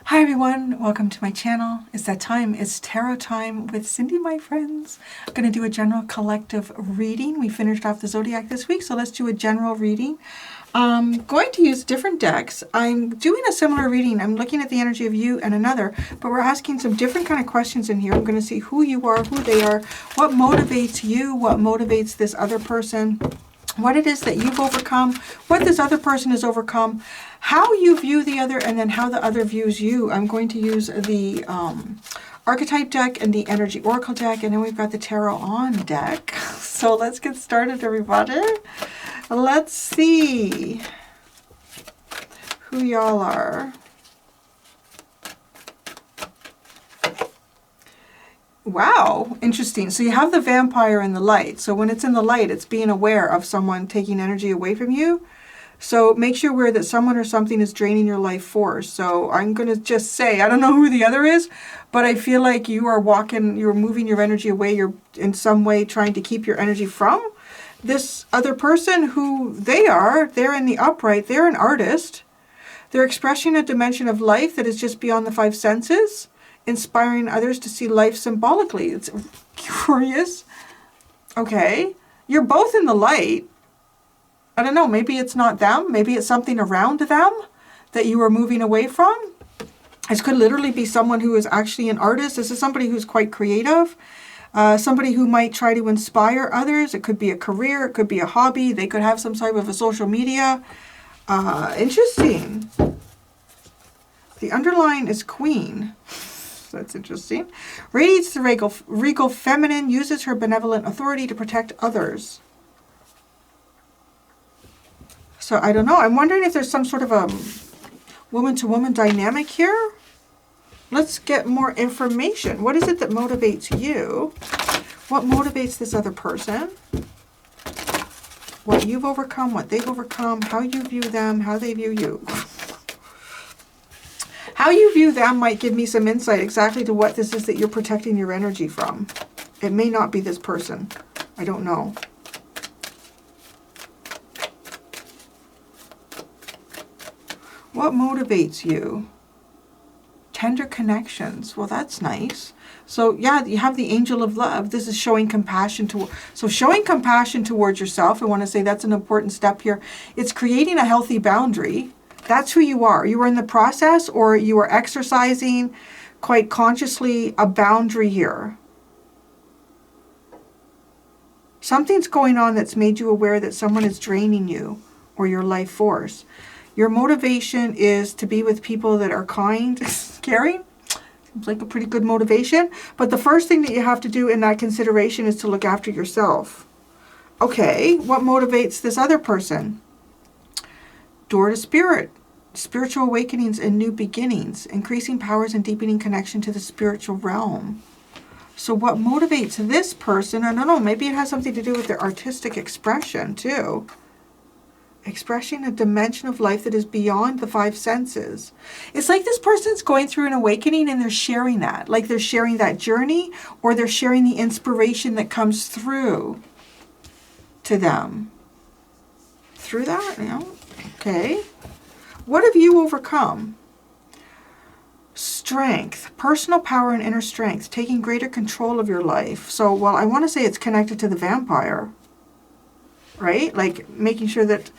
Hi everyone, welcome to my channel. It's that time, it's tarot time with Cindy, my friends. I'm going to do a general collective reading. We finished off the zodiac this week, so let's do a general reading. I'm going to use different decks. I'm doing a similar reading. I'm looking at the energy of you and another, but we're asking some different kind of questions in here. I'm going to see who you are, who they are, what motivates you, what motivates this other person, what it is that you've overcome, what this other person has overcome, how you view the other, and then how the other views you. I'm going to use the archetype deck and the energy oracle deck, and then we've got the tarot on deck. So let's get started, everybody. Let's see who y'all are. Wow, interesting. So you have the vampire in the light. So when it's in the light, it's being aware of someone taking energy away from you. So make sure aware that someone or something is draining your life force. So I'm going to just say, I don't know who the other is, but I feel like you are you're moving your energy away. You're in some way trying to keep your energy from this other person who they're in the upright. They're an artist. They're expressing a dimension of life that is just beyond the five senses, inspiring others to see life symbolically. It's curious. Okay. You're both in the light. I don't know, maybe it's not them. Maybe it's something around them that you are moving away from. This could literally be someone who is actually an artist. This is somebody who's quite creative. Somebody who might try to inspire others. It could be a career. It could be a hobby. They could have some type of a social media. Interesting. The underline is Queen. That's interesting. Radiates the regal feminine, uses her benevolent authority to protect others. So I don't know. I'm wondering if there's some sort of a woman-to-woman dynamic here. Let's get more information. What is it that motivates you? What motivates this other person? What you've overcome, what they've overcome, how you view them, how they view you. How you view them might give me some insight exactly to what this is that you're protecting your energy from. It may not be this person. I don't know. What motivates you? Tender connections. Well, that's nice. So yeah, you have the angel of love. This is showing compassion so showing compassion towards yourself. I want to say that's an important step here. It's creating a healthy boundary. That's who you are. You are in the process, or you are exercising quite consciously a boundary here. Something's going on that's made you aware that someone is draining you or your life force. Your motivation is to be with people that are kind, caring. Seems like a pretty good motivation. But the first thing that you have to do in that consideration is to look after yourself. Okay, what motivates this other person? Door to spirit. Spiritual awakenings and new beginnings. Increasing powers and deepening connection to the spiritual realm. So what motivates this person? I don't know, maybe it has something to do with their artistic expression too. Expressing a dimension of life that is beyond the five senses. It's like this person's going through an awakening and they're sharing that. Like they're sharing that journey, or they're sharing the inspiration that comes through to them. Through that, you know? Okay. What have you overcome? Strength, personal power and inner strength, taking greater control of your life. So, well, I want to say it's connected to the vampire. Right? Like making sure that,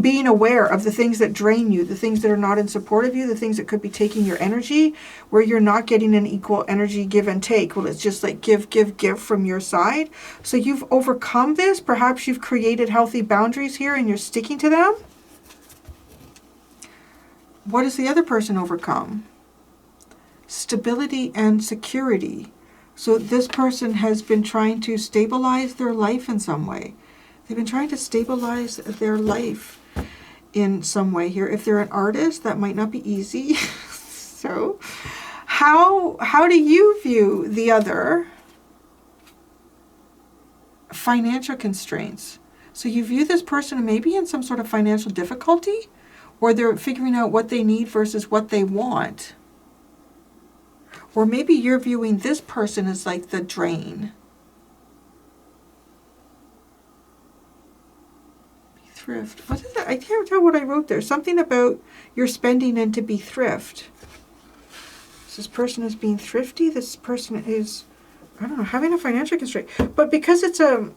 being aware of the things that drain you, the things that are not in support of you, the things that could be taking your energy, where you're not getting an equal energy give and take. Well, it's just like give from your side. So you've overcome this. Perhaps you've created healthy boundaries here and you're sticking to them. What does the other person overcome? Stability and security. So this person has been trying to stabilize their life in some way. They've been trying to stabilize their life in some way here. If they're an artist, that might not be easy. So how do you view the other? Financial constraints. So you view this person maybe in some sort of financial difficulty, or they're figuring out what they need versus what they want. Or maybe you're viewing this person as like the drain. Thrift. What is that? I can't tell what I wrote there. Something about you're spending and to be thrift. This person is being thrifty. This person is, I don't know, having a financial constraint. But because it's a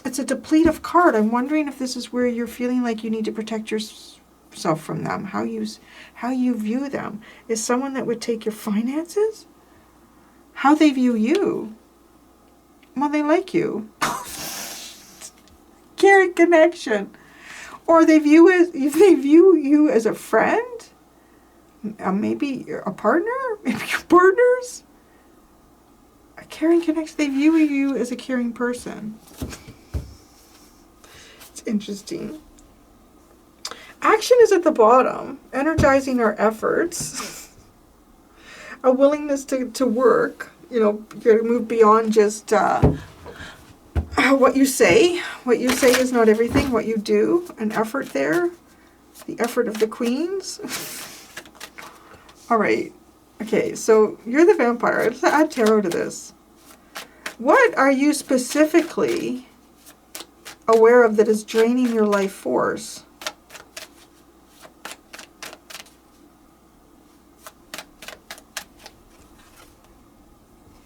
depletive card, I'm wondering if this is where you're feeling like you need to protect yourself from them. How you view them. Is someone that would take your finances? How they view you? Well, they like you. Caring connection. Or they view you as a friend? Maybe a partner? Maybe you're partners? A caring connection. They view you as a caring person. It's interesting. Action is at the bottom. Energizing our efforts. A willingness to work. You know, you got to move beyond just what you say. What you say is not everything. What you do. An effort there. The effort of the queens. All right. Okay, so you're the vampire. Let's add tarot to this. What are you specifically aware of that is draining your life force?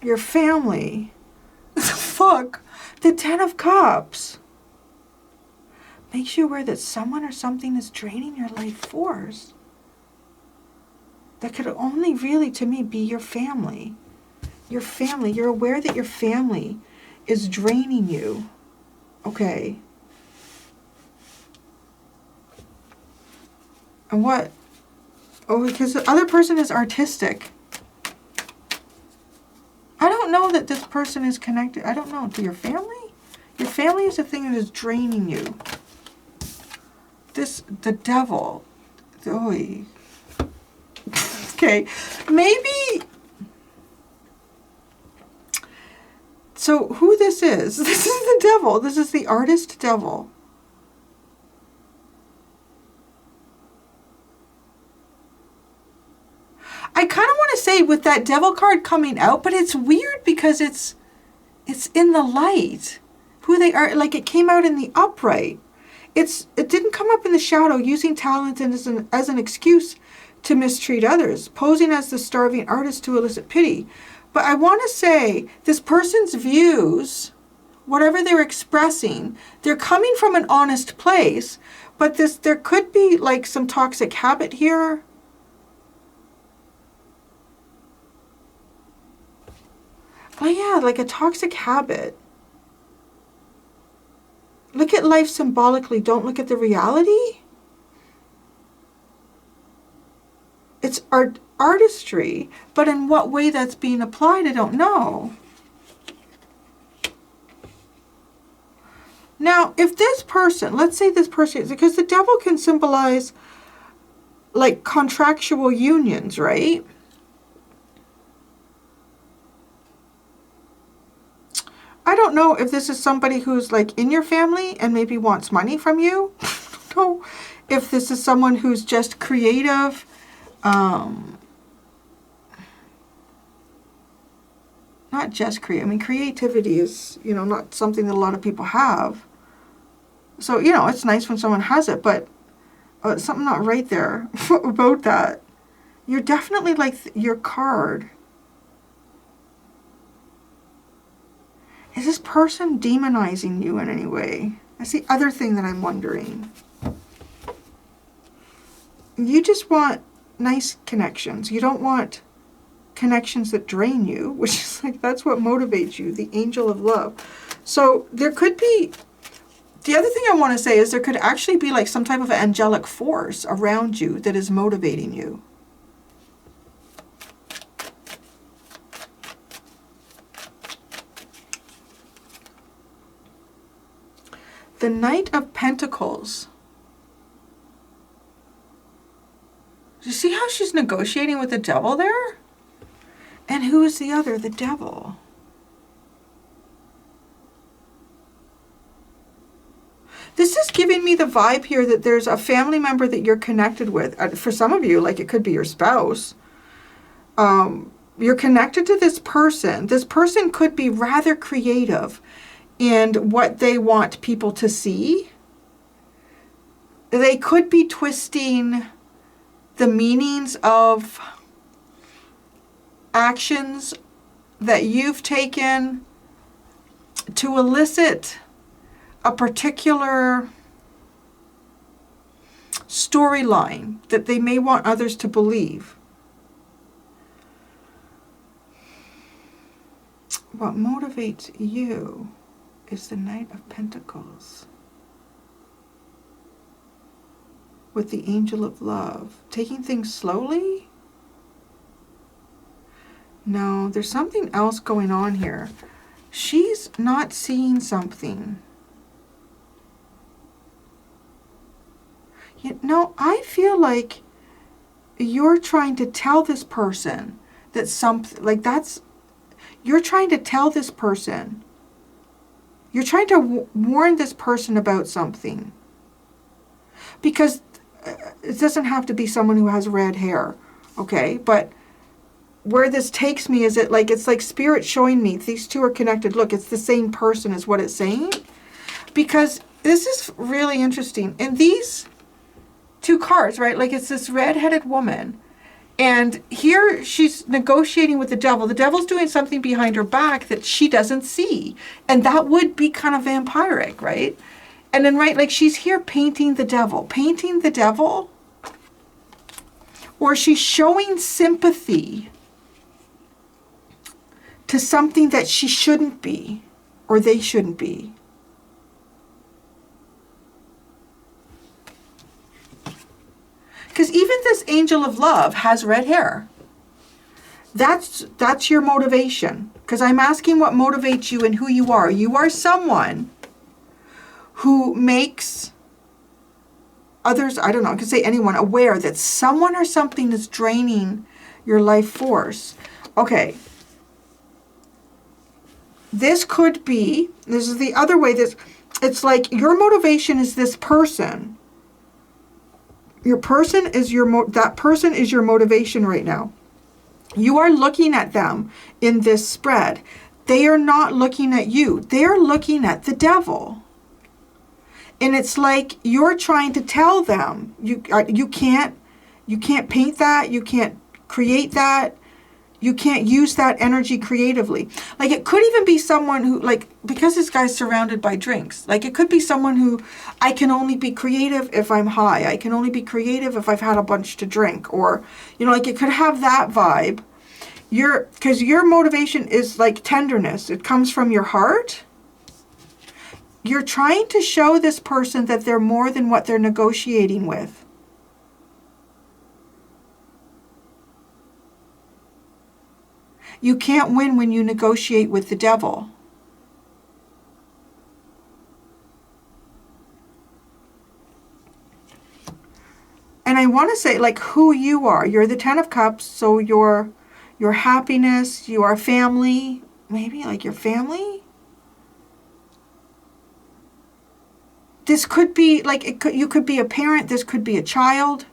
Your family. Fuck. The Ten of Cups. Makes you aware that someone or something is draining your life force. That could only really, to me, be your family. Your family. You're aware that your family is draining you. Okay. And what? Oh, because the other person is artistic. I don't know that this person is connected. I don't know. To your family? Your family is the thing that is draining you. The devil. Oy. Okay, maybe. So who this is the devil. This is the artist devil. I kind of want to say with that devil card coming out, but it's weird because it's in the light. Who they are, like it came out in the upright. It didn't come up in the shadow, using talent as an excuse to mistreat others, posing as the starving artist to elicit pity. But I want to say this person's views, whatever they're expressing, they're coming from an honest place, but there could be like some toxic habit here. Oh yeah, like a toxic habit. Look at life symbolically, don't look at the reality. It's artistry, but in what way that's being applied, I don't know. Now, if this person, let's say this person, because the devil can symbolize like contractual unions, right? I don't know if this is somebody who's like in your family and maybe wants money from you. I don't know if this is someone who's just creative. Not just creative. I mean, creativity is, you know, not something that a lot of people have. So, you know, it's nice when someone has it, but something not right there about that. You're definitely like your card. Is this person demonizing you in any way? That's the other thing that I'm wondering. You just want nice connections. You don't want connections that drain you, which is like, that's what motivates you, the angel of love. So there could be, the other thing I want to say is there could actually be like some type of angelic force around you that is motivating you. The Knight of Pentacles. Do you see how she's negotiating with the devil there? And who is the other? The devil. This is giving me the vibe here that there's a family member that you're connected with. For some of you, like it could be your spouse. You're connected to this person. This person could be rather creative in what they want people to see. They could be twisting the meanings of actions that you've taken to elicit a particular storyline that they may want others to believe. What motivates you is the Knight of Pentacles with the Angel of Love. Taking things slowly? No, there's something else going on here. She's not seeing something. You know, I feel like you're trying to tell this person that something, like that's, you're trying to tell this person, you're trying to warn this person about something. Because it doesn't have to be someone who has red hair, okay? But where this takes me is it's like spirit showing me these two are connected. Look, it's the same person is what it's saying. Because this is really interesting. In these two cards, right? Like it's this red-headed woman. And here she's negotiating with the devil. The devil's doing something behind her back that she doesn't see. And that would be kind of vampiric, right? And then, right, like she's here painting the devil. Painting the devil. Or she's showing sympathy to something that she shouldn't be. Or they shouldn't be. Because even this Angel of Love has red hair. That's your motivation. Because I'm asking what motivates you and who you are. You are someone who makes others, I don't know, I could say anyone, aware that someone or something is draining your life force. Okay. This could be, this is the other way, it's like your motivation is this person. Your person is that person is your motivation right now. You are looking at them in this spread. They are not looking at you. They are looking at the devil. And it's like you're trying to tell them, you can't paint that, you can't create that, you can't use that energy creatively. Like it could even be someone who, like, because this guy's surrounded by drinks, like it could be someone who, I can only be creative if I'm high. I can only be creative if I've had a bunch to drink. Or, you know, like it could have that vibe. Because your motivation is like tenderness. It comes from your heart. You're trying to show this person that they're more than what they're negotiating with. You can't win when you negotiate with the devil. And I want to say, like, who you are. You're the Ten of Cups, so your happiness, you are family, maybe like your family. This could be like you could be a parent. This could be a child.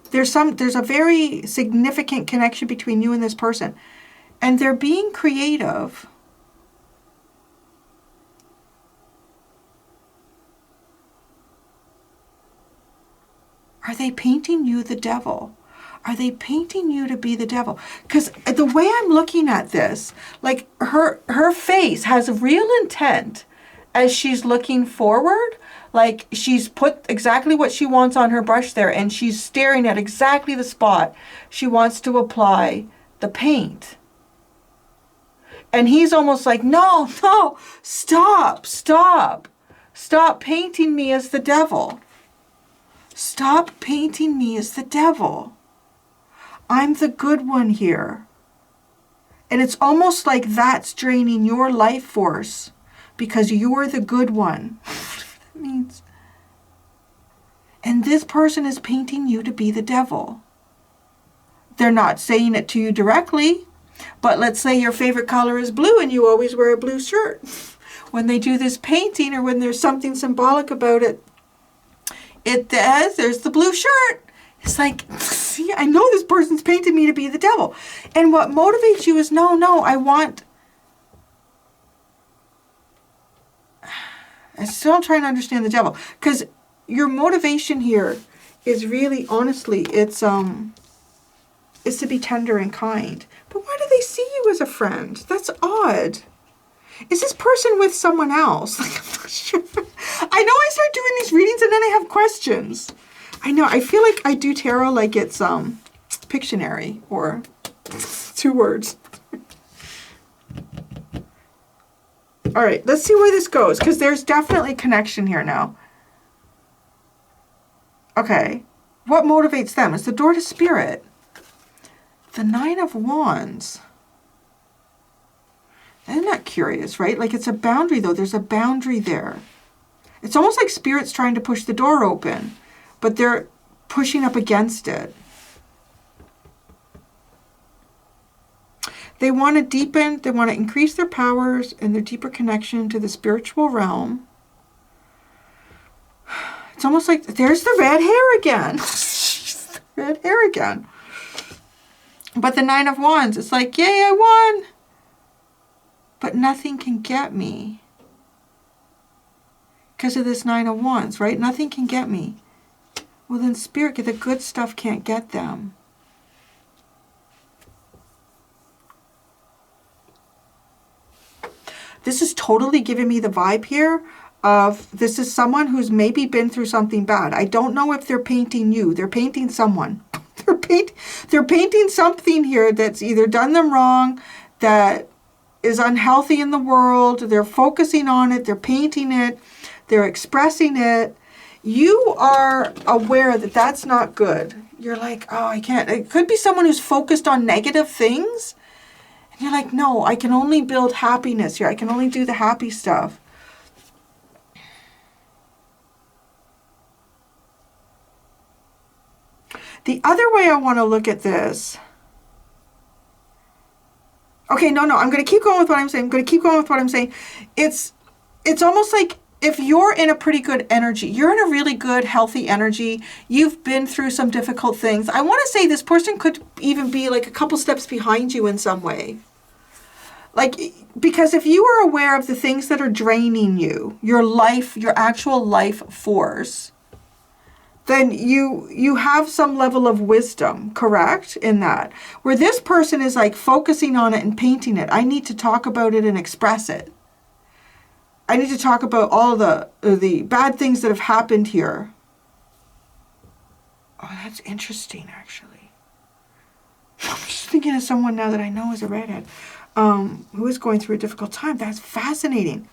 There's a very significant connection between you and this person, and they're being creative. Are they painting you the devil? Are they painting you to be the devil? Because the way I'm looking at this, like her face has real intent as she's looking forward. Like she's put exactly what she wants on her brush there, and she's staring at exactly the spot she wants to apply the paint. And he's almost like, no, stop painting me as the devil. Stop painting me as the devil. I'm the good one here. And it's almost like that's draining your life force because you're the good one. That means. And this person is painting you to be the devil. They're not saying it to you directly, but let's say your favorite color is blue and you always wear a blue shirt. When they do this painting, or when there's something symbolic about it, there's the blue shirt. It's like, see, I know this person's painted me to be the devil. And what motivates you is, no, I'm still trying to understand the devil. Because your motivation here is really, honestly, it's is to be tender and kind. But why do they see you as a friend? That's odd. Is this person with someone else? Like, I'm not sure. I know I start doing these readings and then I have questions. I know. I feel like I do tarot like it's Pictionary or 2 words. All right, let's see where this goes, because there's definitely connection here now. Okay, what motivates them? It's the door to spirit. The 9 of Wands. Isn't that curious, right? Like, it's a boundary, though. There's a boundary there. It's almost like spirit's trying to push the door open, but they're pushing up against it. They want to deepen, they want to increase their powers and their deeper connection to the spiritual realm. It's almost like, there's the red hair again. The red hair again. But the 9 of Wands, it's like, yay, I won. But nothing can get me. Because of this 9 of Wands, right? Nothing can get me. Well, then spirit, the good stuff can't get them. This is totally giving me the vibe here of this is someone who's maybe been through something bad. I don't know if they're painting you. They're painting someone. They're painting something here that's either done them wrong, that is unhealthy in the world. They're focusing on it. They're painting it. They're expressing it. You are aware that that's not good. You're like, oh, I can't. It could be someone who's focused on negative things. And you're like, no, I can only build happiness here. I can only do the happy stuff. The other way I want to look at this. Okay, no, I'm going to keep going with what I'm saying. It's almost like if you're in a pretty good energy, you're in a really good, healthy energy, you've been through some difficult things. I want to say this person could even be like a couple steps behind you in some way. Like, because if you are aware of the things that are draining you, your life, your actual life force, then you have some level of wisdom, correct, in that. Where this person is like focusing on it and painting it. I need to talk about it and express it. I need to talk about all the bad things that have happened here. Oh, that's interesting, actually. I'm just thinking of someone now that I know is a redhead, who is going through a difficult time. That's fascinating.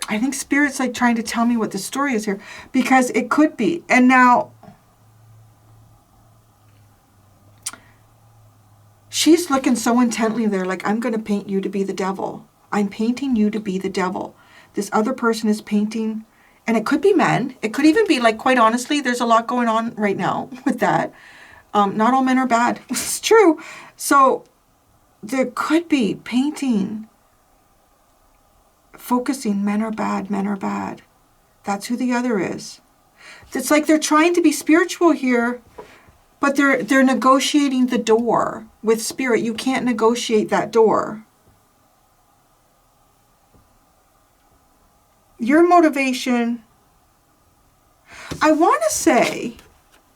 I think Spirit's like trying to tell me what the story is here, because it could be. And now she's looking so intently there, like, I'm going to paint you to be the devil. I'm painting you to be the devil. This other person is painting, and it could be men. It could even be, like, quite honestly, there's a lot going on right now with that. Not all men are bad. It's true. So there could be painting, focusing, men are bad, men are bad. That's who the other is. It's like they're trying to be spiritual here, but they're negotiating the door with Spirit. You can't negotiate that door. Your motivation, I want to say,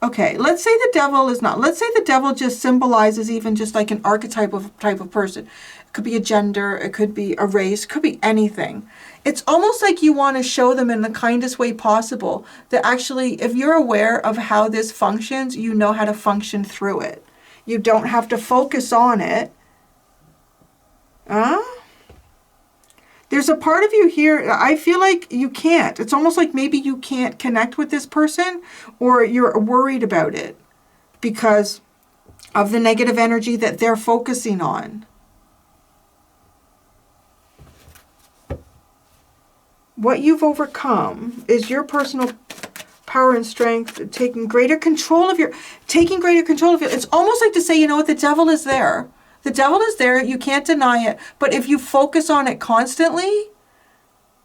okay, let's say the devil is not. Let's say the devil just symbolizes even just like an archetype of type of person. It could be a gender, it could be a race, it could be anything. It's almost like you want to show them in the kindest way possible that actually, if you're aware of how this functions, you know how to function through it. You don't have to focus on it. There's a part of you here, I feel like you can't. It's almost like maybe you can't connect with this person, or you're worried about it because of the negative energy that they're focusing on. What you've overcome is your personal power and strength, taking greater control of your, it's almost like to say, you know what, the devil is there. The devil is there, you can't deny it. But if you focus on it constantly,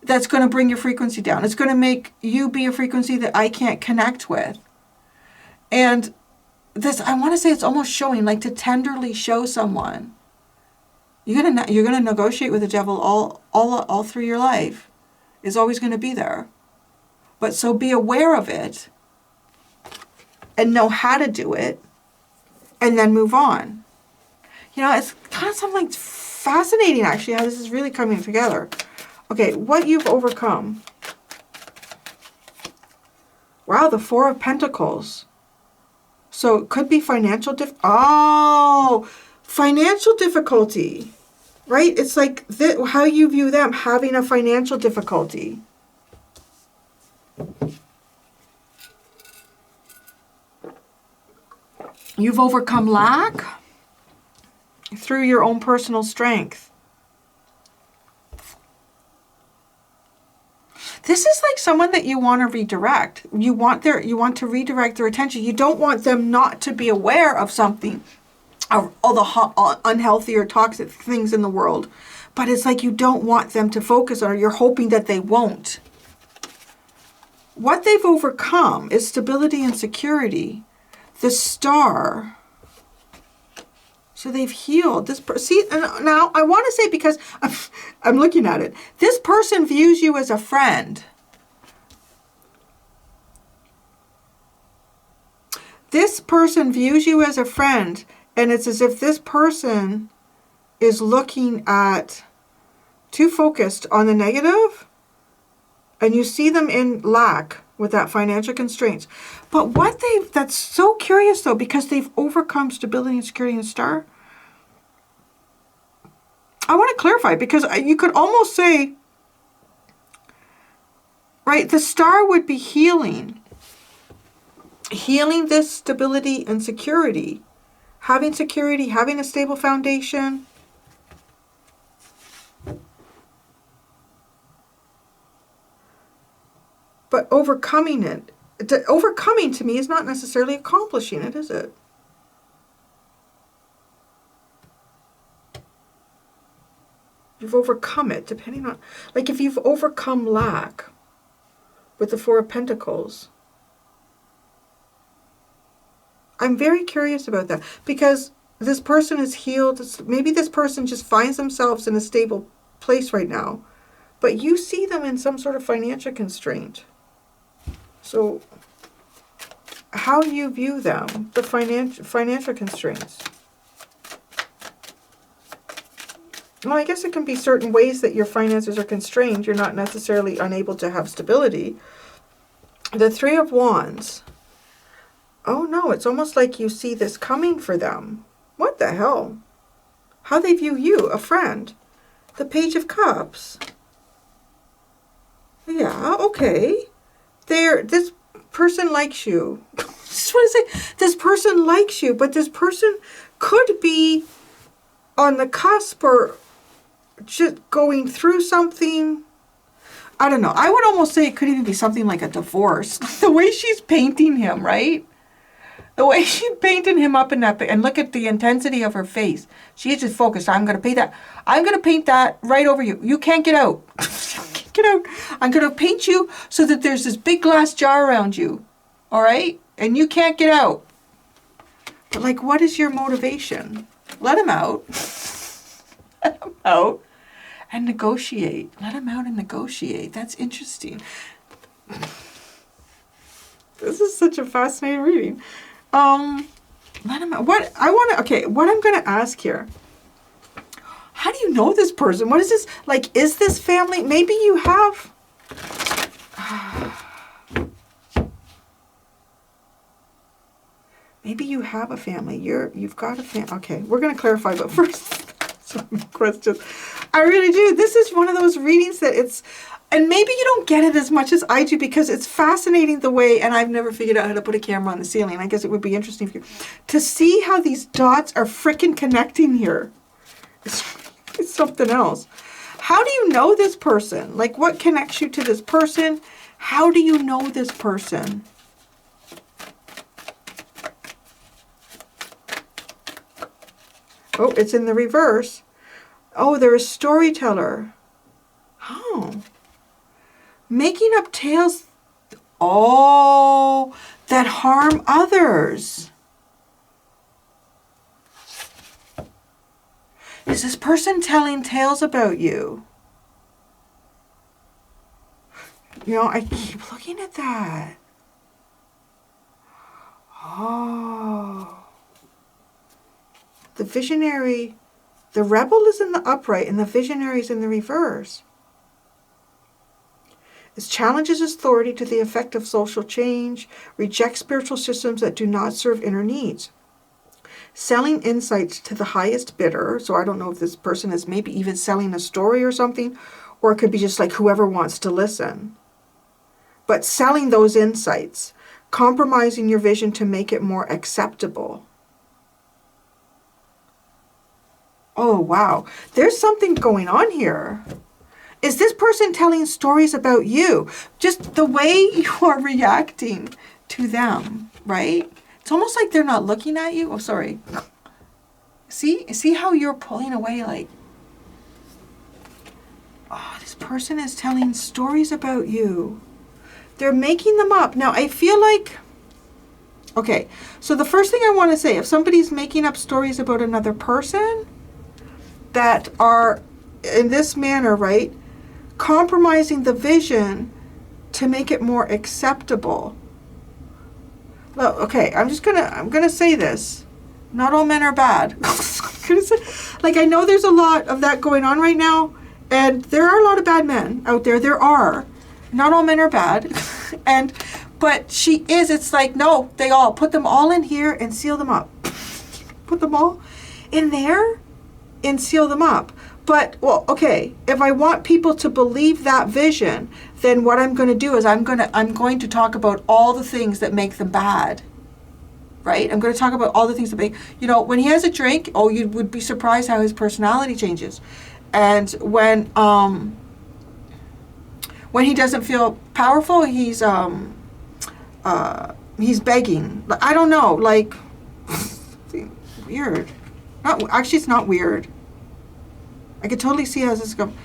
that's going to bring your frequency down. It's going to make you be a frequency that I can't connect with. And this, I want to say it's almost showing, like to tenderly show someone. You're gonna negotiate with the devil all through your life. Is always going to be there. But so be aware of it and know how to do it. and then move on. You know, it's kind of something like fascinating, actually, how this is really coming together. Okay, what you've overcome. Wow, the Four of Pentacles. So it could be financial financial difficulty, right? It's like how you view them having a financial difficulty. You've overcome lack through your own personal strength. This is like someone that you want to redirect. You want to redirect their attention. You don't want them not to be aware of something, of all the unhealthy or toxic things in the world. But it's like you don't want them to focus on it. You're hoping that they won't. What they've overcome is stability and security. The Star. So they've healed this person. See, now I want to say, because I'm looking at it, this person views you as a friend. This person views you as a friend, and it's as if this person is looking at, too focused on the negative, and you see them in lack with that financial constraints. But that's so curious though, because they've overcome stability and security in the Star. I want to clarify, because you could almost say, right, the Star would be healing this stability and security, having a stable foundation. But overcoming it, overcoming to me is not necessarily accomplishing it, is it? You've overcome it, depending on, like if you've overcome lack with the Four of Pentacles. I'm very curious about that, because this person is healed. Maybe this person just finds themselves in a stable place right now, but you see them in some sort of financial constraint. So how do you view them, the financial constraints? Well, I guess it can be certain ways that your finances are constrained. You're not necessarily unable to have stability. The Three of Wands. Oh no, it's almost like you see this coming for them. What the hell? How they view you, a friend. The Page of Cups. Yeah, okay. This person likes you. Just want to say, this person likes you, but this person could be on the cusp or just going through something. I don't know. I would almost say it could even be something like a divorce. The way she's painting him, right? The way she painted him up in that, and look at the intensity of her face. She's just focused. I'm going to paint that. I'm going to paint that right over you. You can't get out. Get out. I'm going to paint you so that there's this big glass jar around you. All right? And you can't get out. But like, what is your motivation? Let him out. Let him out and negotiate. Let him out and negotiate. That's interesting. This is such a fascinating reading. Let him out. What I'm going to ask here. How do you know this person? What is this? Like, is this family? Maybe you have... Maybe you have a family. You've got a family. Okay, we're going to clarify, but first, some questions. I really do. This is one of those readings that and maybe you don't get it as much as I do, because it's fascinating the way, and I've never figured out how to put a camera on the ceiling. I guess it would be interesting for you to see how these dots are freaking connecting here. It's something else. How do you know this person? Like, what connects you to this person? How do you know this person? Oh, it's in the reverse. Oh, they're a storyteller. Oh. Making up tales. Oh, that harm others. Is this person telling tales about you? You know, I keep looking at that. Oh. The visionary, the rebel is in the upright and the visionary is in the reverse. It challenges authority to the effect of social change, rejects spiritual systems that do not serve inner needs. Selling insights to the highest bidder. So I don't know if this person is maybe even selling a story or something, or it could be just like whoever wants to listen. But selling those insights, compromising your vision to make it more acceptable. Oh, wow. There's something going on here. Is this person telling stories about you? Just the way you are reacting to them, right? It's almost like they're not looking at you. Oh, sorry. See how you're pulling away like, oh, this person is telling stories about you. They're making them up. Now, I feel like, okay, so the first thing I want to say, if somebody's making up stories about another person that are in this manner, right, compromising the vision to make it more acceptable. Well, okay, I'm gonna say this. Not all men are bad. Like, I know there's a lot of that going on right now, and there are a lot of bad men out there. There are. Not all men are bad. But she is, it's like, no, they all, put them all in here and seal them up. Put them all in there and seal them up. But, well, okay, if I want people to believe that vision, then what I'm going to do is I'm going to talk about all the things that make them bad. Right? I'm going to talk about all the things that make, when he has a drink, oh, you would be surprised how his personality changes. And when he doesn't feel powerful, he's begging. I don't know, like, weird. Actually, it's not weird. I could totally see how this is going.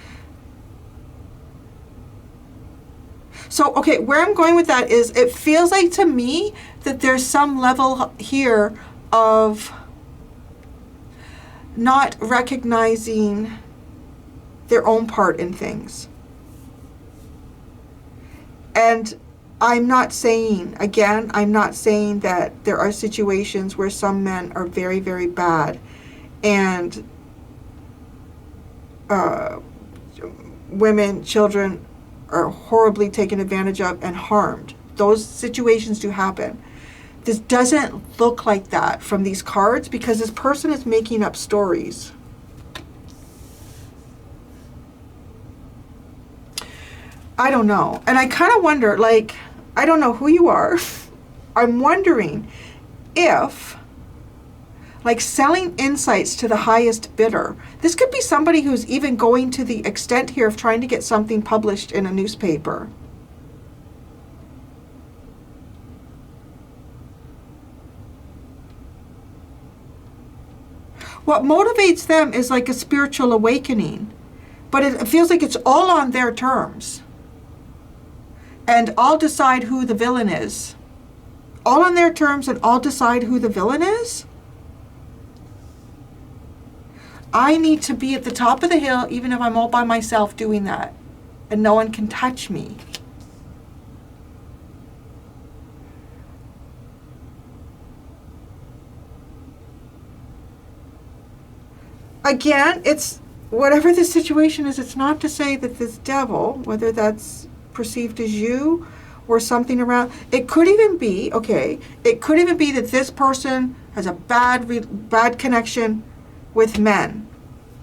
So, okay, where I'm going with that is it feels like to me that there's some level here of not recognizing their own part in things. And I'm not saying that there are situations where some men are very, very bad and women, children are horribly taken advantage of and harmed. Those situations do happen. This doesn't look like that from these cards because this person is making up stories. I don't know. And I kind of wonder, like, I don't know who you are. I'm wondering if, like, selling insights to the highest bidder. This could be somebody who's even going to the extent here of trying to get something published in a newspaper. What motivates them is like a spiritual awakening, but it feels like it's all on their terms. And I'll decide who the villain is. All on their terms and I'll decide who the villain is? I need to be at the top of the hill even if I'm all by myself doing that. And no one can touch me. Again, it's whatever the situation is, it's not to say that this devil, whether that's perceived as you or something around, it could even be, okay, it could even be that this person has a bad connection with men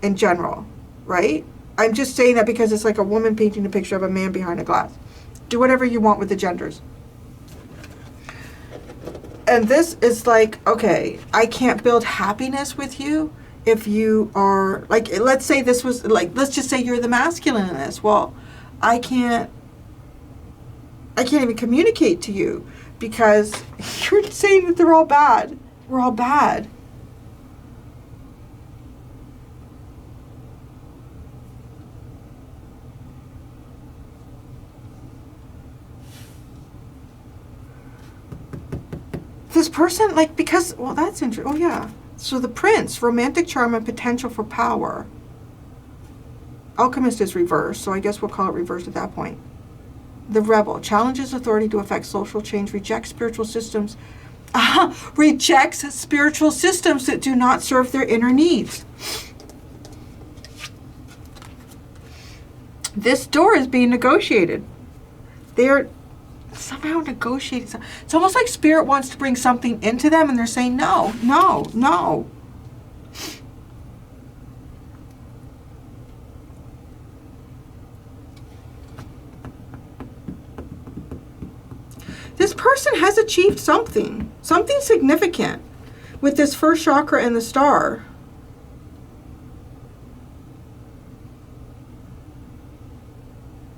in general, right? I'm just saying that because it's like a woman painting a picture of a man behind a glass. Do whatever you want with the genders. And this is like, okay, I can't build happiness with you if you are, like, let's say this was, like, let's just say you're the masculine in this. Well, I can't even communicate to you because you're saying that they're all bad. We're all bad. This person, like, because, well, that's interesting. Oh, yeah. So the prince, romantic charm and potential for power. Alchemist is reversed, so I guess we'll call it reversed at that point. The rebel, challenges authority to effect social change, rejects spiritual systems rejects spiritual systems that do not serve their inner needs. This door is being negotiated. They're somehow negotiating. It's almost like Spirit wants to bring something into them and they're saying, no, no, no. This person has achieved something significant with this first chakra and the star.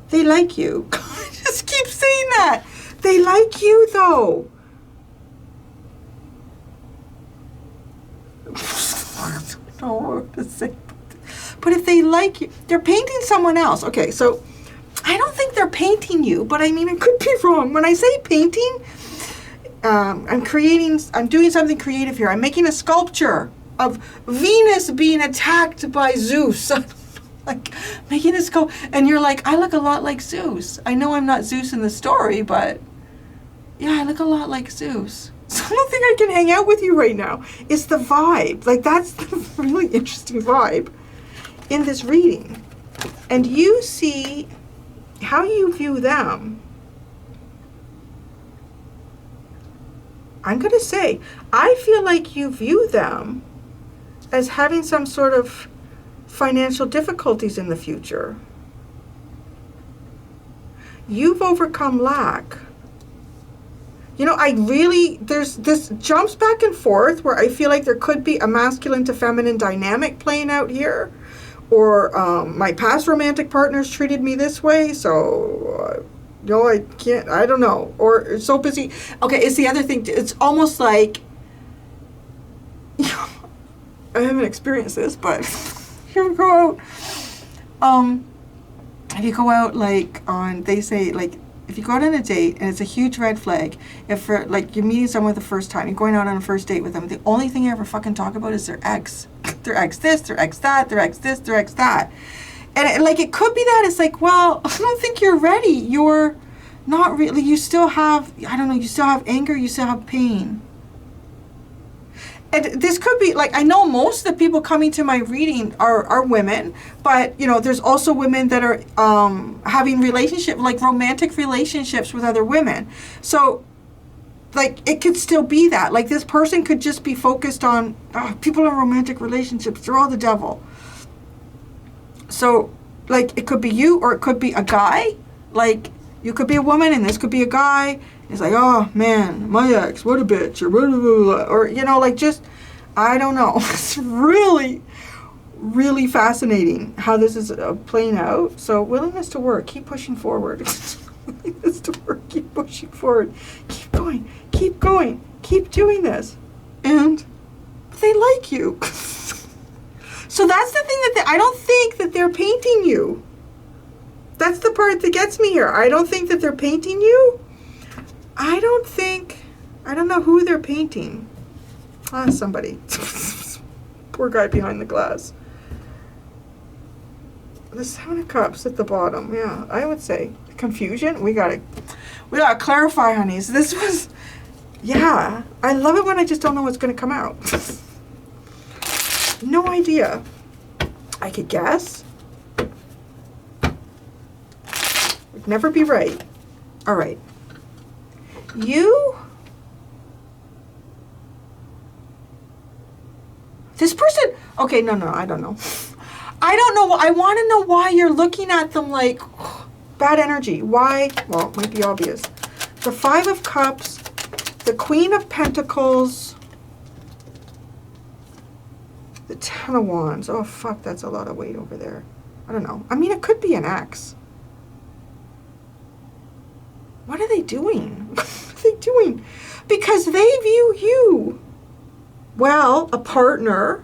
They like you. I just keep saying that. They like you, though. I don't know what to say. But if they like you, they're painting someone else. Okay, so I don't think they're painting you, but I mean, I could be wrong. When I say painting, I'm doing something creative here. I'm making a sculpture of Venus being attacked by Zeus. Like making a sculpture, and you're like, I look a lot like Zeus. I know I'm not Zeus in the story, but yeah, I look a lot like Zeus. So I don't think I can hang out with you right now. It's the vibe. Like, that's the really interesting vibe in this reading. And you see how you view them. I'm going to say, I feel like you view them as having some sort of financial difficulties in the future. You've overcome lack. You know, there's this jumps back and forth where I feel like there could be a masculine to feminine dynamic playing out here. Or my past romantic partners treated me this way, so, I can't, I don't know. Or it's so busy. Okay, it's the other thing. It's almost like, I haven't experienced this, but here we go out. If you go out, like, they say, like, if you go out on a date and it's a huge red flag, if you're meeting someone the first time, you're going out on a first date with them, the only thing you ever fucking talk about is their ex. Their ex this, their ex that, their ex this, their ex that. And it could be that. It's like, well, I don't think you're ready. You're not really, you still have, you still have anger, you still have pain. And this could be, like, I know most of the people coming to my reading are women, but, there's also women that are having romantic relationships with other women. So, like, it could still be that. Like, this person could just be focused on, people in romantic relationships, they're all the devil. So, like, it could be you, or it could be a guy. Like, you could be a woman, and this could be a guy. It's like, oh, man, my ex, what a bitch, or blah, blah, blah, or, just, I don't know. It's really, really fascinating how this is playing out. So, willingness to work, keep pushing forward. Willingness to work, keep pushing forward. Keep going, keep doing this. And they like you. So that's the thing I don't think that they're painting you. That's the part that gets me here. I don't think that they're painting you. I don't know who they're painting. Somebody. Poor guy behind the glass. The Seven of Cups at the bottom. Yeah, I would say confusion. We gotta clarify, honeys. This was, yeah. I love it when I just don't know what's gonna come out. No idea. I could guess. Would never be right. All right. This person, okay, no, I don't know. I don't know. I want to know why you're looking at them like bad energy. Why? Well, it might be obvious. The Five of Cups, the Queen of Pentacles, the Ten of Wands. Oh, fuck, that's a lot of weight over there. I don't know. I mean, it could be an ex. What are they doing? What are they doing? Because they view you, well, a partner,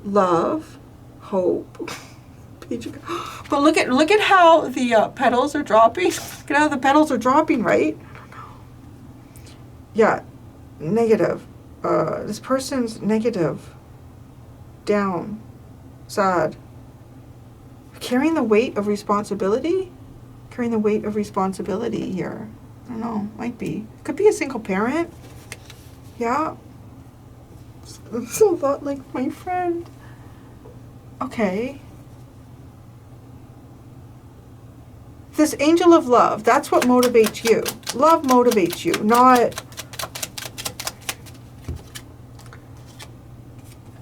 love, hope. But look at how the petals are dropping. Look at how the petals are dropping, right? I don't know. Yeah, negative. This person's negative, down, sad. Carrying the weight of responsibility. Carrying the weight of responsibility here. I don't know. Might be. Could be a single parent. Yeah. It's a lot like my friend. Okay. This angel of love, that's what motivates you. Love motivates you, not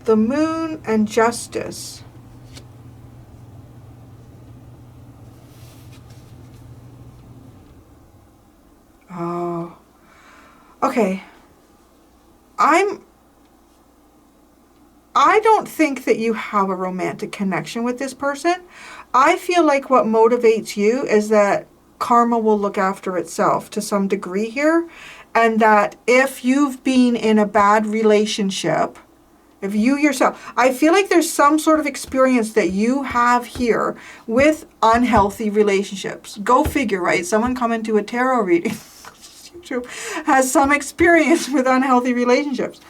the moon and justice. Oh. Okay. I don't think that you have a romantic connection with this person. I feel like what motivates you is that karma will look after itself to some degree here. And that if you've been in a bad relationship, if you yourself, I feel like there's some sort of experience that you have here with unhealthy relationships. Go figure, right? Someone come into a tarot reading has some experience with unhealthy relationships.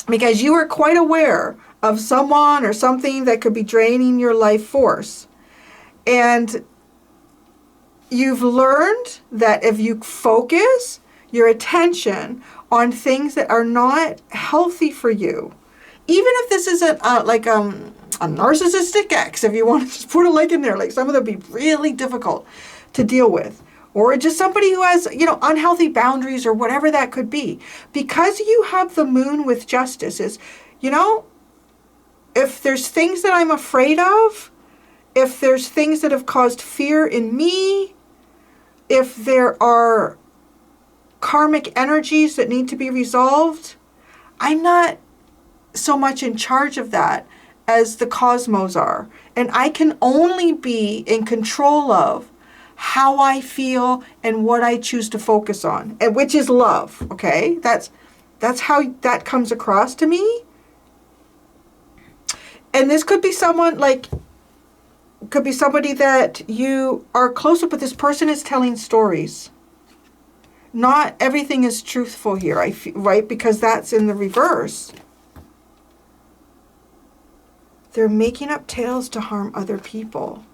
Because you are quite aware of someone or something that could be draining your life force. And you've learned that if you focus your attention on things that are not healthy for you, even if this isn't like a narcissistic ex, if you want to just put it like in there, like some of them be really difficult to deal with. Or just somebody who has, unhealthy boundaries or whatever that could be. Because you have the moon with justice is, if there's things that I'm afraid of, if there's things that have caused fear in me, if there are karmic energies that need to be resolved, I'm not so much in charge of that as the cosmos are. And I can only be in control of how I feel and what I choose to focus on, and which is love. Okay, that's how that comes across to me. And this could be someone could be somebody that you are close with, but this person is telling stories. Not everything is truthful here, I feel, right? Because that's in the reverse. They're making up tales to harm other people.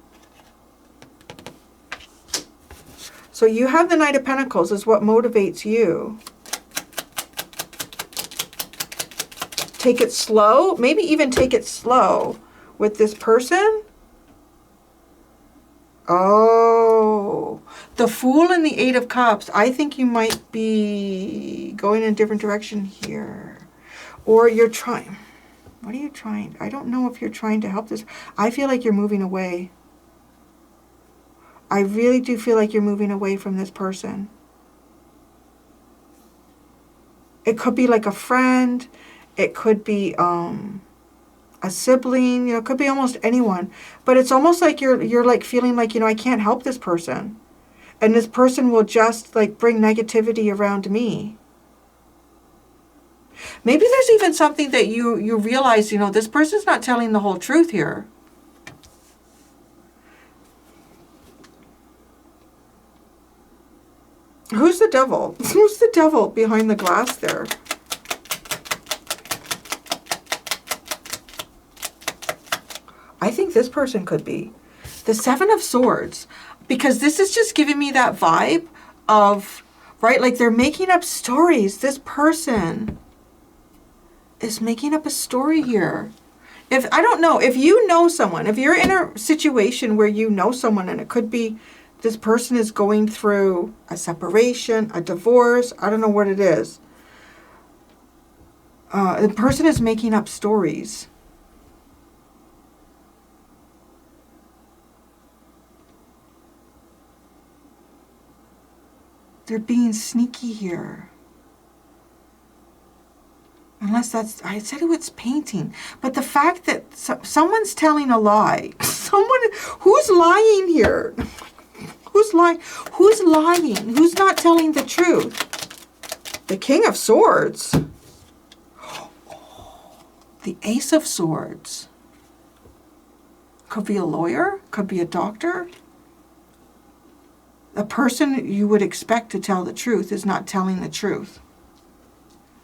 So you have the Knight of Pentacles is what motivates you. Take it slow. Maybe even take it slow with this person. Oh, the Fool and the Eight of Cups. I think you might be going in a different direction here. Or you're trying. What are you trying? I don't know if you're trying to help this. I feel like you're moving away. I really do feel like you're moving away from this person. It could be like a friend. It could be a sibling. It could be almost anyone. But it's almost like you're like feeling like, I can't help this person. And this person will just like bring negativity around me. Maybe there's even something that you realize, this person's not telling the whole truth here. Who's the devil? Who's the devil behind the glass there? I think this person could be. The Seven of Swords. Because this is just giving me that vibe of, right, like they're making up stories. This person is making up a story here. I don't know, if you know someone, if you're in a situation where you know someone, and it could be this person is going through a separation, a divorce, I don't know what it is. The person is making up stories. They're being sneaky here. Unless that's, I said it's painting. But the fact that someone's telling a lie. Who's lying here? Who's lying? Who's lying? Who's not telling the truth? The King of Swords. The Ace of Swords. Could be a lawyer. Could be a doctor. The person you would expect to tell the truth is not telling the truth.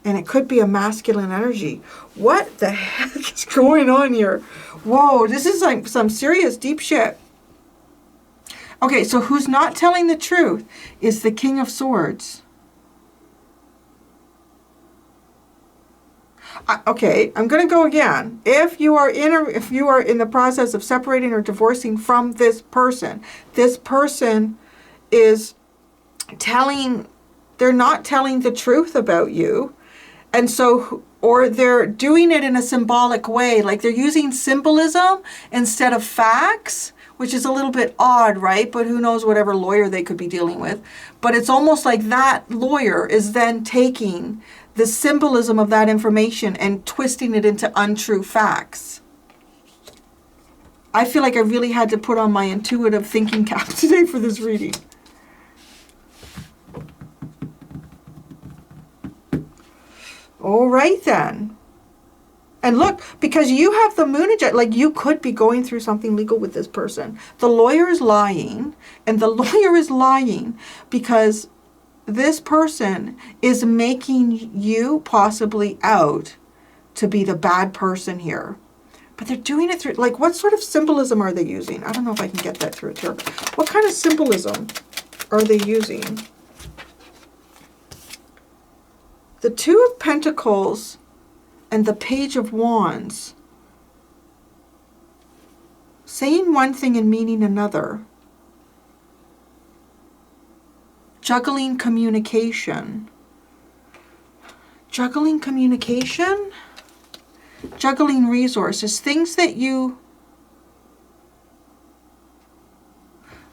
And it could be a masculine energy. What the heck is going on here? Whoa, this is like some serious deep shit. Okay, so who's not telling the truth is the King of Swords. Okay, I'm going to go again. If you are in the process of separating or divorcing from this person is they're not telling the truth about you. And so, or they're doing it in a symbolic way, like they're using symbolism instead of facts, which is a little bit odd, right? But who knows, whatever lawyer they could be dealing with. But it's almost like that lawyer is then taking the symbolism of that information and twisting it into untrue facts. I feel like I really had to put on my intuitive thinking cap today for this reading. All right then. And look, because you have the moon eject, like you could be going through something legal with this person. The lawyer is lying, and the lawyer is lying because this person is making you possibly out to be the bad person here. But they're doing it through, like, what sort of symbolism are they using? I don't know if I can get that through here. What kind of symbolism are they using? The Two of Pentacles and the Page of Wands. Saying one thing and meaning another. Juggling communication. Juggling communication? Juggling resources. Things that you...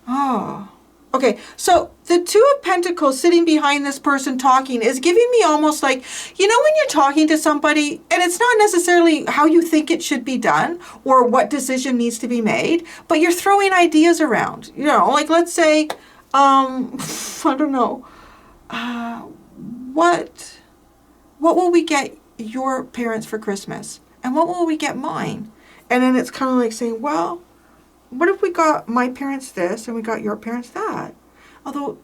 Oh. Okay, so the Two of Pentacles sitting behind this person talking is giving me almost like, you know, when you're talking to somebody and it's not necessarily how you think it should be done or what decision needs to be made, but you're throwing ideas around. You know, like let's say, I don't know, what will we get your parents for Christmas? And what will we get mine? And then it's kind of like saying, well, what if we got my parents this and we got your parents that? Although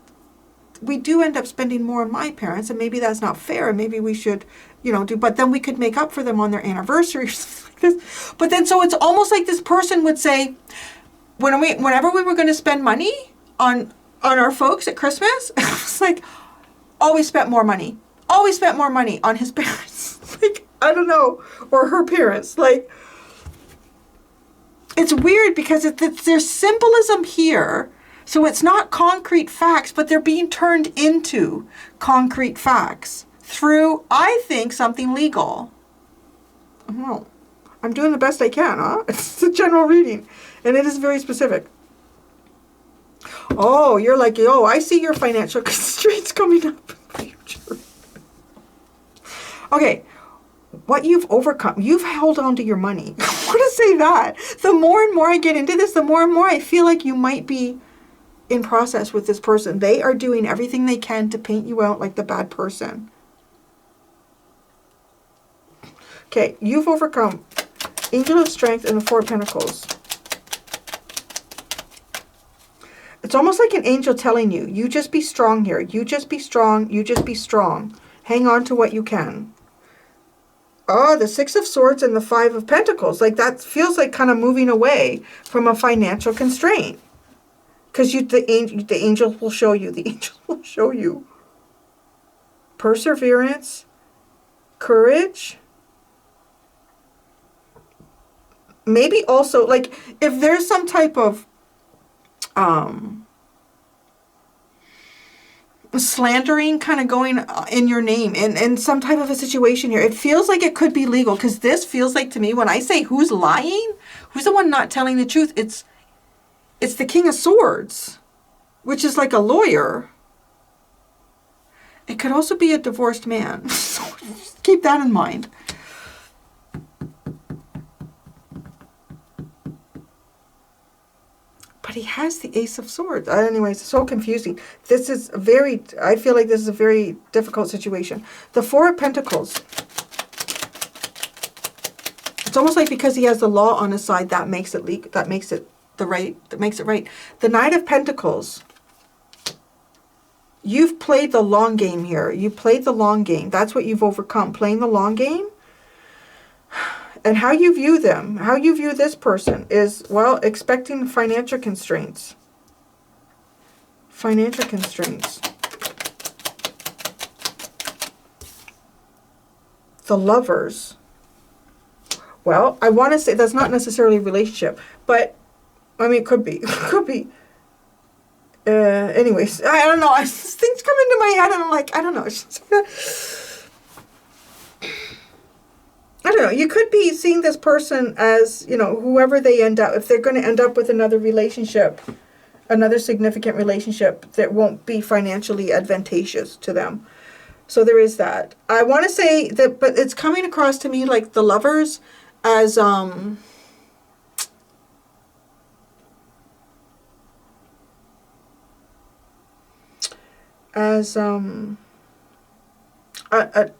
we do end up spending more on my parents, and maybe that's not fair, and maybe we should, you know, but then we could make up for them on their anniversaries. Like this. But then, so it's almost like this person would say, whenever we were going to spend money on our folks at Christmas, it's like, always spent more money. Always spent more money on his parents. Like, I don't know, or her parents. Like, it's weird because there's symbolism here. So it's not concrete facts, but they're being turned into concrete facts through, I think, something legal. I don't know. I'm doing the best I can, huh? It's a general reading, and it is very specific. Oh, you're like, oh, I see your financial constraints coming up in the future. Okay. What you've overcome, you've held on to your money. I want to say that. The more and more I get into this, the more and more I feel like you might be in process with this person. They are doing everything they can to paint you out like the bad person. Okay, you've overcome Angel of Strength and the Four of Pentacles. It's almost like an angel telling you, you just be strong here. You just be strong. You just be strong. Hang on to what you can. Oh, the Six of Swords and the Five of Pentacles. Like that feels like kind of moving away from a financial constraint. Because the angel will show you. The angel will show you. Perseverance. Courage. Maybe also, like, if there's some type of slandering kind of going in your name in some type of a situation here. It feels like it could be legal because this feels like to me when I say who's lying, who's the one not telling the truth, it's the King of Swords, which is like a lawyer. It could also be a divorced man. So just keep that in mind. But he has the Ace of Swords. Anyways, it's so confusing. This is I feel like this is a very difficult situation. The Four of Pentacles. It's almost like because he has the law on his side, that makes it legal. That makes it right. The Knight of Pentacles. You've played the long game here. You played the long game. That's what you've overcome. Playing the long game. And how you view them, how you view this person is, well, expecting financial constraints. Financial constraints. The Lovers. Well, I want to say that's not necessarily a relationship, but I mean, it could be. It could be. Anyways, I don't know. Things come into my head and I'm like, I don't know. I don't know. You could be seeing this person as, you know, whoever they end up, if they're going to end up with another relationship, another significant relationship that won't be financially advantageous to them. So there is that. I want to say that, but it's coming across to me like the Lovers as, a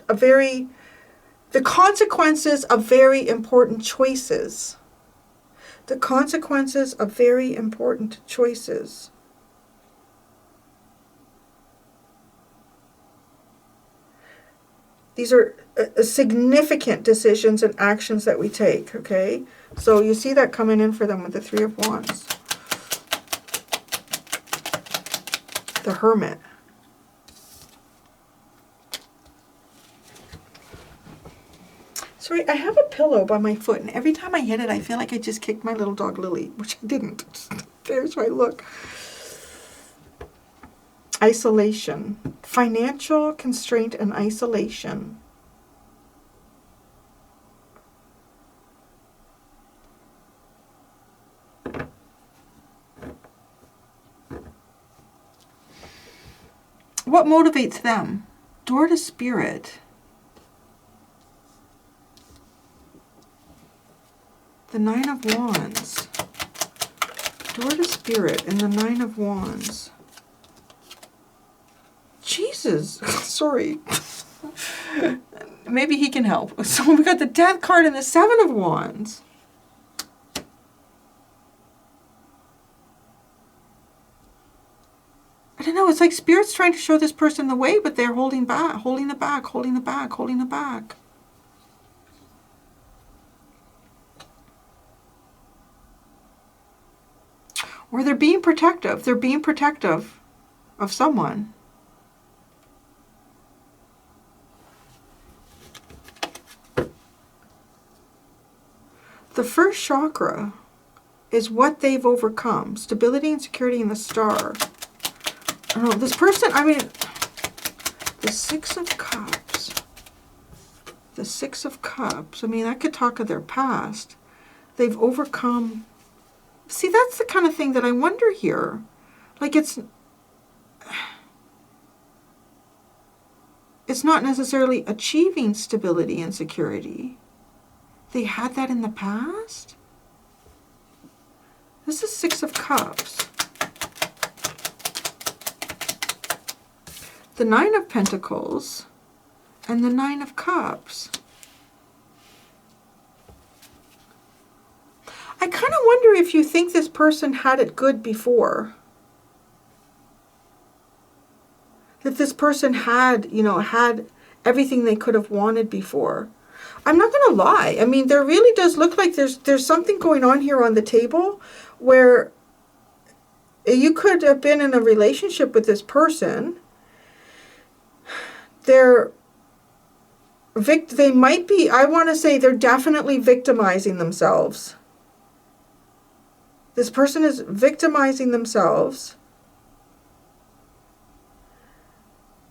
very, the consequences of very important choices. The consequences of very important choices. These are significant decisions and actions that we take, okay? So you see that coming in for them with the Three of Wands. The Hermit. Sorry, I have a pillow by my foot, and every time I hit it, I feel like I just kicked my little dog Lily, which I didn't. There's my look. Isolation. Financial constraint and isolation. What motivates them? Door to Spirit. The Nine of Wands. Door to Spirit and the Nine of Wands. Jesus. Sorry. Maybe he can help. So we got the Death card and the Seven of Wands. I don't know. It's like Spirit's trying to show this person the way, but they're holding back, holding it back, holding it back, holding it back. Or they're being protective. They're being protective of someone. The first chakra is what they've overcome. Stability and security in the Star. I don't know, this person, I mean, the Six of Cups. The Six of Cups. I mean, I could talk of their past. They've overcome. See, that's the kind of thing that I wonder here. Like it's not necessarily achieving stability and security. They had that in the past? This is Six of Cups. The Nine of Pentacles and the Nine of Cups. I kind of wonder if you think this person had it good before. That this person had, you know, had everything they could have wanted before. I'm not going to lie. I mean, there really does look like there's something going on here on the table where you could have been in a relationship with this person. They might be, I want to say they're definitely victimizing themselves. This person is victimizing themselves.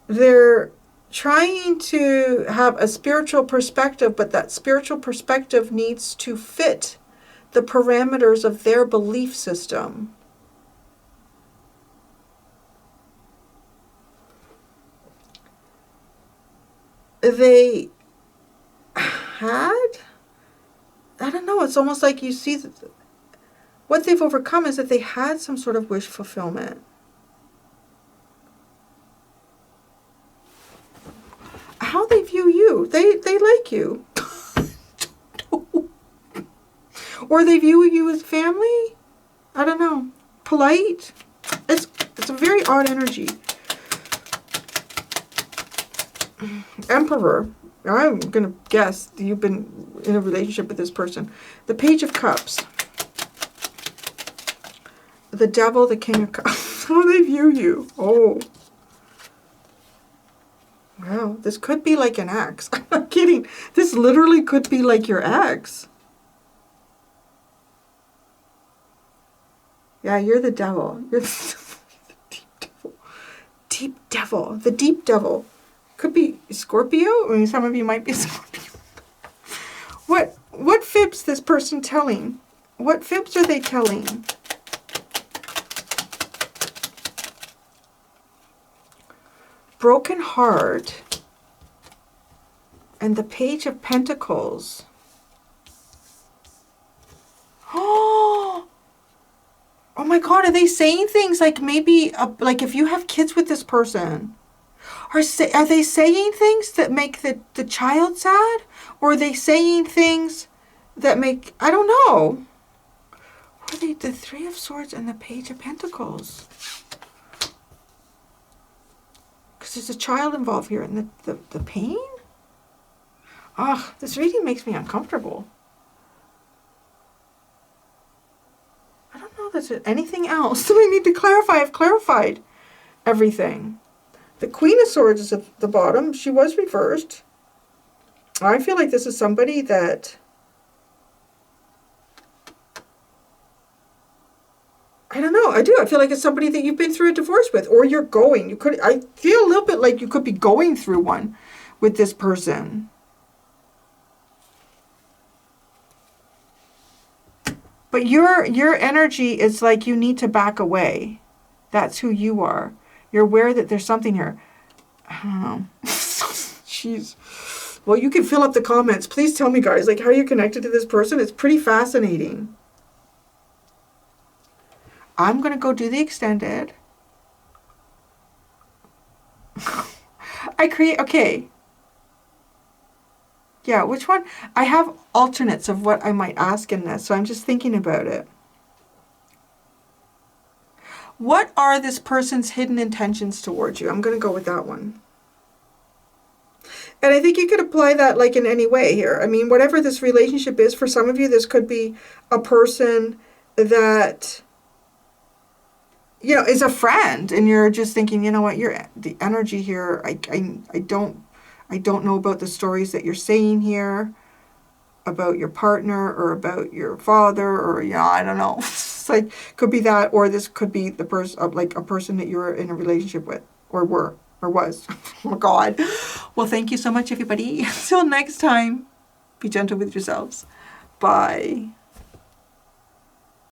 They're trying to have a spiritual perspective, but that spiritual perspective needs to fit the parameters of their belief system. They had, I don't know, it's almost like you see that what they've overcome is that they had some sort of wish fulfillment. How they view you, they like you. Or they view you as family. I don't know. Polite. It's a very odd energy. Emperor. I'm going to guess you've been in a relationship with this person. The Page of Cups. The Devil, the King of Cups. How they view you. Oh. Wow, this could be like an ex. I'm not kidding. This literally could be like your ex. Yeah, you're the devil. You're the deep devil. Deep devil. The deep devil. Could be Scorpio. I mean, some of you might be Scorpio. What fibs this person telling? What fibs are they telling? Broken heart. And the Page of Pentacles. Oh my God, are they saying things like maybe, like if you have kids with this person, are they saying things that make the child sad? Or are they saying things that make, I don't know. What are they, the Three of Swords and the Page of Pentacles? Because there's a child involved here and the pain? Ah, this reading makes me uncomfortable. I don't know if there's anything else that I need to clarify. I've clarified everything. The Queen of Swords is at the bottom. She was reversed. I feel like this is somebody that... I don't know. I do. I feel like it's somebody that you've been through a divorce with, or you're going. You could. I feel a little bit like you could be going through one with this person. But your energy is like you need to back away. That's who you are. You're aware that there's something here. I don't know. Jeez. Well, you can fill up the comments. Please tell me, guys, like how you're connected to this person. It's pretty fascinating. I'm going to go do the extended. Okay. Yeah, which one? I have alternates of what I might ask in this, so I'm just thinking about it. What are this person's hidden intentions towards you? I'm going to go with that one. And I think you could apply that like in any way here. I mean, whatever this relationship is, for some of you, this could be a person that, you know, is a friend, and you're just thinking, you know what, the energy here, I don't know about the stories that you're saying here about your partner or about your father, or, you know, I don't know. It's like, could be that, or this could be the person, like a person that you're in a relationship with, or were, or was. Oh my God. Well, thank you so much, everybody. Until next time, be gentle with yourselves. Bye.